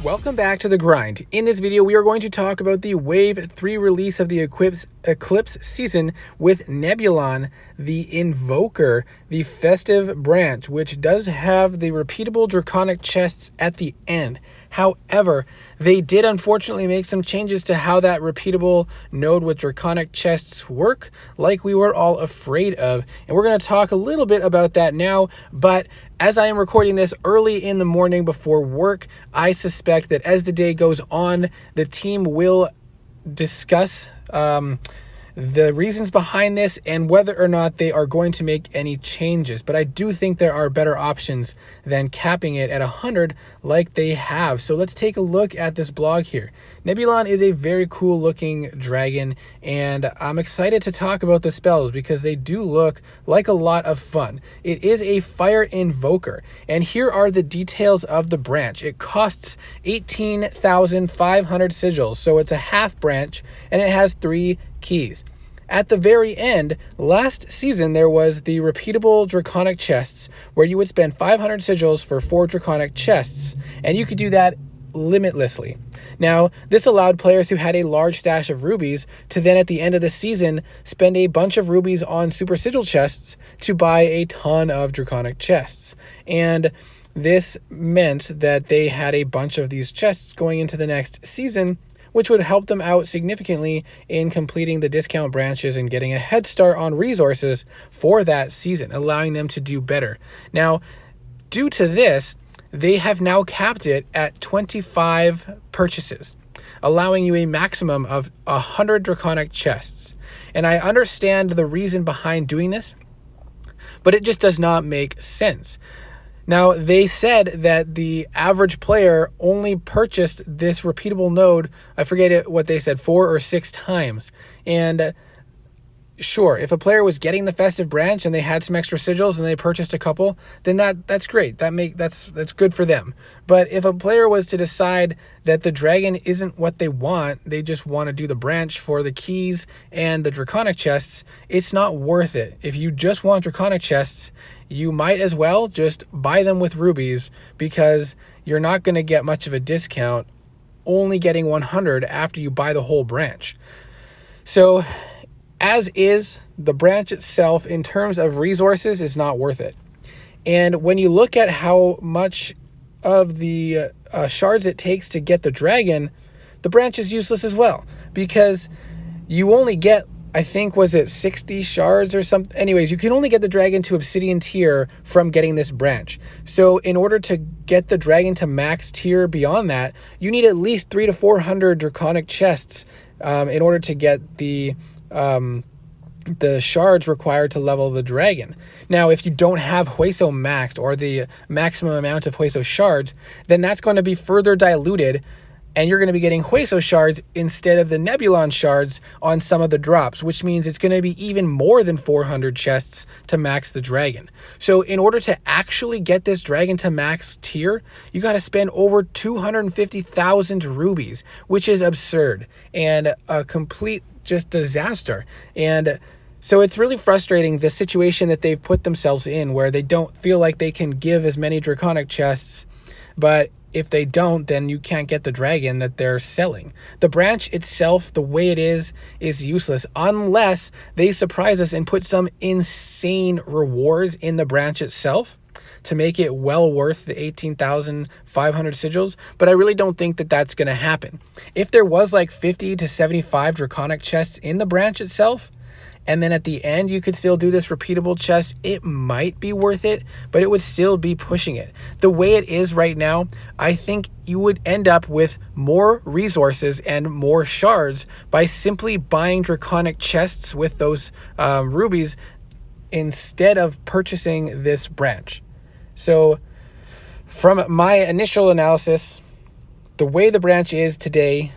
Welcome back to The Grind. In this video, we are going to talk about the Wave 3 release of the Eclipse season with Nebulon, the Invoker, the Festive branch, which does have the repeatable draconic chests at the end. However, they did unfortunately make some changes to how that repeatable node with draconic chests work, like we were all afraid of. And we're going to talk a little bit about that now, but as I am recording this early in the morning before work, I suspect that as the day goes on, the team will discuss the reasons behind this and whether or not they are going to make any changes. But I do think there are better options than capping it at 100 like they have. So let's take a look at this blog here. Nebulon is a very cool looking dragon, and I'm excited to talk about the spells because they do look like a lot of fun. It is a fire invoker, and here are the details of the branch. It costs 18,500 sigils, so it's a half branch, and it has 3 keys. At the very end, last season, there was the repeatable draconic chests where you would spend 500 sigils for 4 draconic chests, and you could do that limitlessly. Now, this allowed players who had a large stash of rubies to then at the end of the season spend a bunch of rubies on super sigil chests to buy a ton of draconic chests. And this meant that they had a bunch of these chests going into the next season, which would help them out significantly in completing the discount branches and getting a head start on resources for that season, allowing them to do better. Now, due to this, they have now capped it at 25 purchases, allowing you a maximum of 100 draconic chests. And I understand the reason behind doing this, but it just does not make sense. Now, they said that the average player only purchased this repeatable node, I forget what they said, 4 or 6 times. And sure, if a player was getting the Festive branch and they had some extra sigils and they purchased a couple, then that's great. That's good for them. But if a player was to decide that the dragon isn't what they want, they just want to do the branch for the keys and the draconic chests, it's not worth it. If you just want draconic chests, you might as well just buy them with rubies, because you're not going to get much of a discount only getting 100 after you buy the whole branch. So as is, the branch itself in terms of resources is not worth it. And when you look at how much of the shards it takes to get the dragon, the branch is useless as well, because you only get, I think, was it 60 shards or something? Anyways, you can only get the dragon to obsidian tier from getting this branch. So in order to get the dragon to max tier beyond that, you need at least 300 to 400 draconic chests in order to get the shards required to level the dragon. Now, if you don't have Hueso maxed, or the maximum amount of Hueso shards, then that's going to be further diluted, and you're going to be getting Hueso shards instead of the Nebulon shards on some of the drops, which means it's going to be even more than 400 chests to max the dragon. So in order to actually get this dragon to max tier, you got to spend over 250,000 rubies, which is absurd and a complete just disaster. And so it's really frustrating, the situation that they've put themselves in, where they don't feel like they can give as many draconic chests, but if they don't, then you can't get the dragon that they're selling. The branch itself, the way it is useless unless they surprise us and put some insane rewards in the branch itself to make it well worth the 18,500 sigils, but I really don't think that that's going to happen. If there was like 50 to 75 draconic chests in the branch itself, and then at the end you could still do this repeatable chest, it might be worth it, but it would still be pushing it. The way it is right now, I think you would end up with more resources and more shards by simply buying draconic chests with those rubies instead of purchasing this branch. So from my initial analysis, the way the branch is today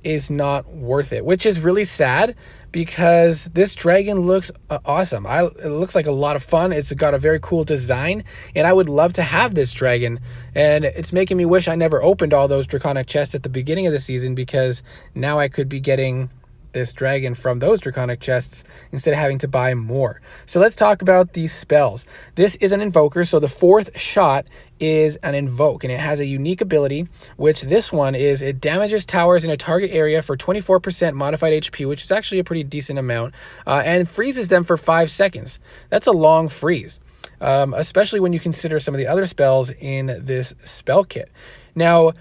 is not worth it, which is really sad, because this dragon looks awesome. It looks like a lot of fun. It's got a very cool design, and I would love to have this dragon. And it's making me wish I never opened all those draconic chests at the beginning of the season, because now I could be getting this dragon from those draconic chests instead of having to buy more. So let's talk about these spells. This is an invoker, so the 4th shot is an invoke, and it has a unique ability, which this one is it damages towers in a target area for 24% modified HP, which is actually a pretty decent amount, and freezes them for 5 seconds. That's a long freeze, especially when you consider some of the other spells in this spell kit. Now,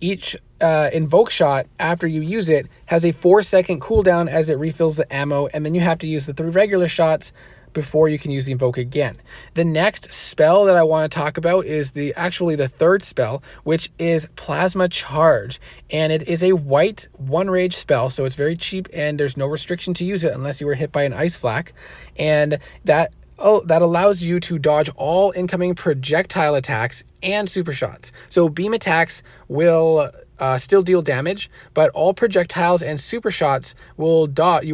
each invoke shot after you use it has a 4-second cooldown as it refills the ammo, and then you have to use the 3 regular shots before you can use the invoke again. The next spell that I want to talk about is actually the 3rd spell, which is Plasma Charge, and it is a white 1 rage spell, so it's very cheap and there's no restriction to use it unless you were hit by an ice flak, and that allows you to dodge all incoming projectile attacks and super shots. So beam attacks will still deal damage, but all projectiles and super shots you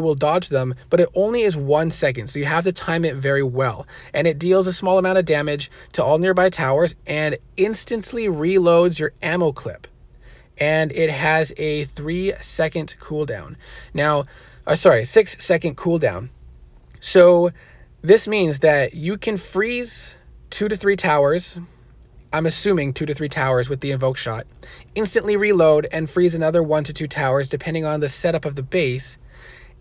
will dodge them, but it only is 1 second, so you have to time it very well. And it deals a small amount of damage to all nearby towers and instantly reloads your ammo clip. And it has a 3-second cooldown. Now, 6-second cooldown. So this means that you can freeze 2 to 3 towers, I'm assuming 2 to 3 towers with the invoke shot, instantly reload and freeze another 1 to 2 towers depending on the setup of the base,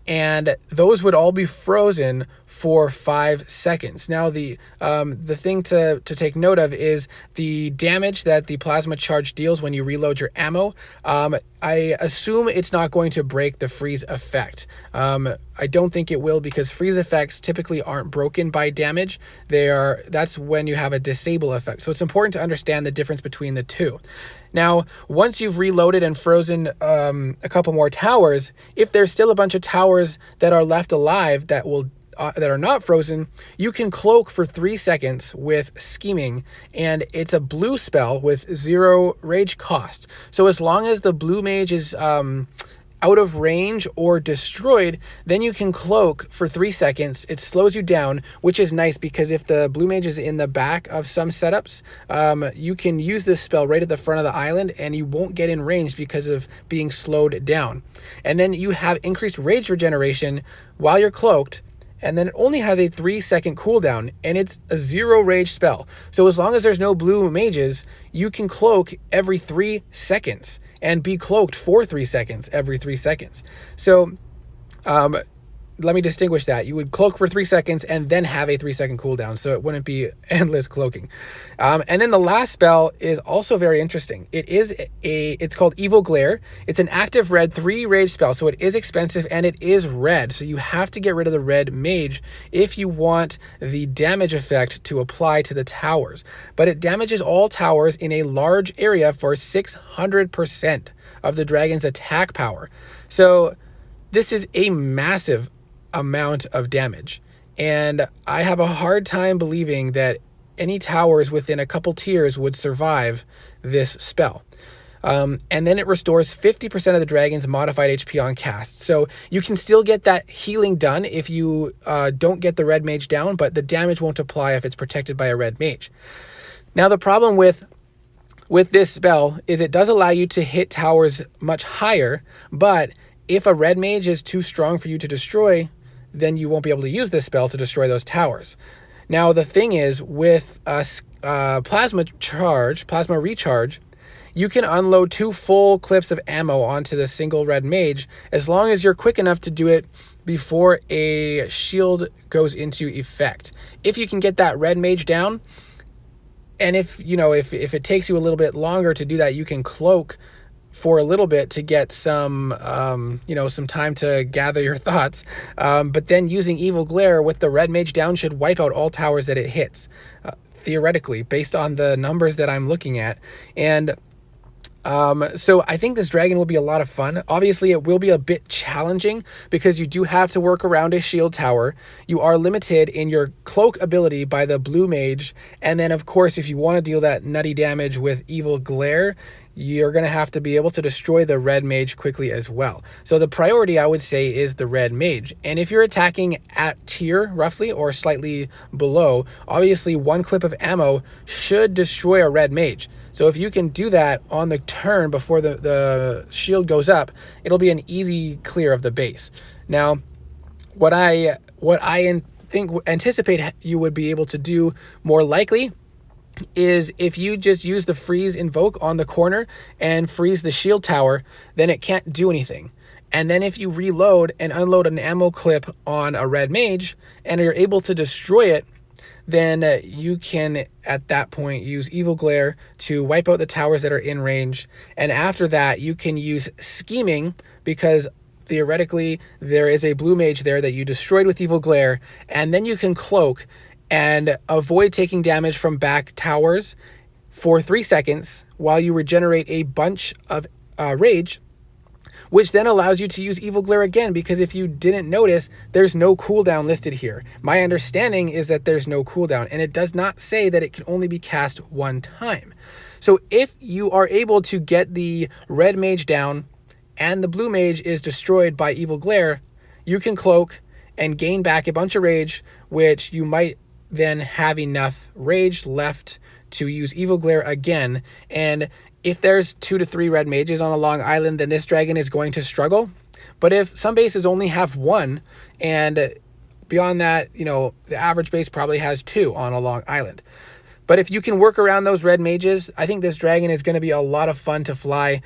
and those would all be frozen for 5 seconds. Now, the thing to take note of is the damage that the plasma charge deals when you reload your ammo. I assume it's not going to break the freeze effect. I don't think it will, because freeze effects typically aren't broken by damage. That's when you have a disable effect. So it's important to understand the difference between the two. Now, once you've reloaded and frozen a couple more towers, if there's still a bunch of towers that are left alive that are not frozen, you can cloak for 3 seconds with Scheming, and it's a blue spell with 0 rage cost. So as long as the blue mage is out of range or destroyed, then you can cloak for 3 seconds. It slows you down, which is nice because if the blue mage is in the back of some setups, you can use this spell right at the front of the island and you won't get in range because of being slowed down. And then you have increased rage regeneration while you're cloaked, and then it only has a 3-second cooldown, and it's a 0 rage spell. So as long as there's no blue mages, you can cloak every 3 seconds and be cloaked for 3 seconds every 3 seconds. So let me distinguish that. You would cloak for 3 seconds and then have a 3-second cooldown, so it wouldn't be endless cloaking. And then the last spell is also very interesting. It's called Evil Glare. It's an active red 3 rage spell, so it is expensive and it is red. So you have to get rid of the red mage if you want the damage effect to apply to the towers. But it damages all towers in a large area for 600% of the dragon's attack power. So this is a massive amount of damage, and I have a hard time believing that any towers within a couple tiers would survive this spell. And then it restores 50% of the dragon's modified HP on cast, so you can still get that healing done if you don't get the red mage down, but the damage won't apply if it's protected by a red mage. Now, the problem with this spell is it does allow you to hit towers much higher, but if a red mage is too strong for you to destroy, then you won't be able to use this spell to destroy those towers. Now, the thing is, with plasma recharge, you can unload 2 full clips of ammo onto the single red mage as long as you're quick enough to do it before a shield goes into effect. If you can get that red mage down, and if it takes you a little bit longer to do that, you can cloak for a little bit to get some time to gather your thoughts. But then using Evil Glare with the red mage down should wipe out all towers that it hits, theoretically, based on the numbers that I'm looking at. And so I think this dragon will be a lot of fun. Obviously, it will be a bit challenging because you do have to work around a shield tower. You are limited in your cloak ability by the blue mage. And then, of course, if you want to deal that nutty damage with Evil Glare, you're going to have to be able to destroy the red mage quickly as well. So the priority, I would say, is the red mage. And if you're attacking at tier roughly or slightly below, obviously one clip of ammo should destroy a red mage. So if you can do that on the turn before the shield goes up, it'll be an easy clear of the base. Now, what I anticipate you would be able to do more likely is if you just use the freeze invoke on the corner and freeze the shield tower, then it can't do anything. And then if you reload and unload an ammo clip on a red mage and you're able to destroy it, then you can at that point use Evil Glare to wipe out the towers that are in range. And after that, you can use Scheming, because theoretically there is a blue mage there that you destroyed with Evil Glare, and then you can cloak and avoid taking damage from back towers for 3 seconds while you regenerate a bunch of rage, which then allows you to use Evil Glare again, because if you didn't notice, there's no cooldown listed here. My understanding is that there's no cooldown, and it does not say that it can only be cast one time. So if you are able to get the red mage down and the blue mage is destroyed by Evil Glare, you can cloak and gain back a bunch of rage, which you might then have enough rage left to use Evil Glare again. And if there's 2 to 3 red mages on a long island, then this dragon is going to struggle. But if some bases only have 1, and beyond that, you know, the average base probably has 2 on a long island. But if you can work around those red mages, I think this dragon is going to be a lot of fun to fly.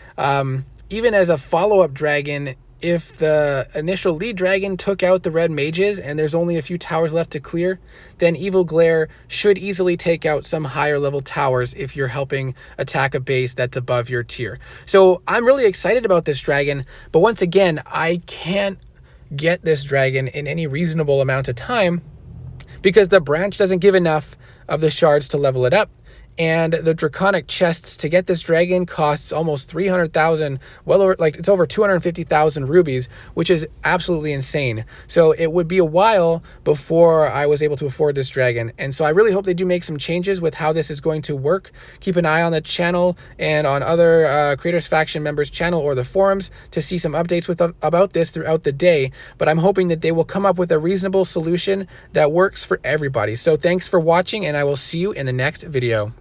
Even as a follow-up dragon, if the initial lead dragon took out the red mages and there's only a few towers left to clear, then Evil Glare should easily take out some higher level towers if you're helping attack a base that's above your tier. So I'm really excited about this dragon, but once again, I can't get this dragon in any reasonable amount of time because the branch doesn't give enough of the shards to level it up. And the draconic chests to get this dragon costs almost 300,000, well over, like it's over 250,000 rubies, which is absolutely insane. So it would be a while before I was able to afford this dragon. And so I really hope they do make some changes with how this is going to work. Keep an eye on the channel and on other Creators Faction members' channel or the forums to see some updates about this throughout the day. But I'm hoping that they will come up with a reasonable solution that works for everybody. So thanks for watching, and I will see you in the next video.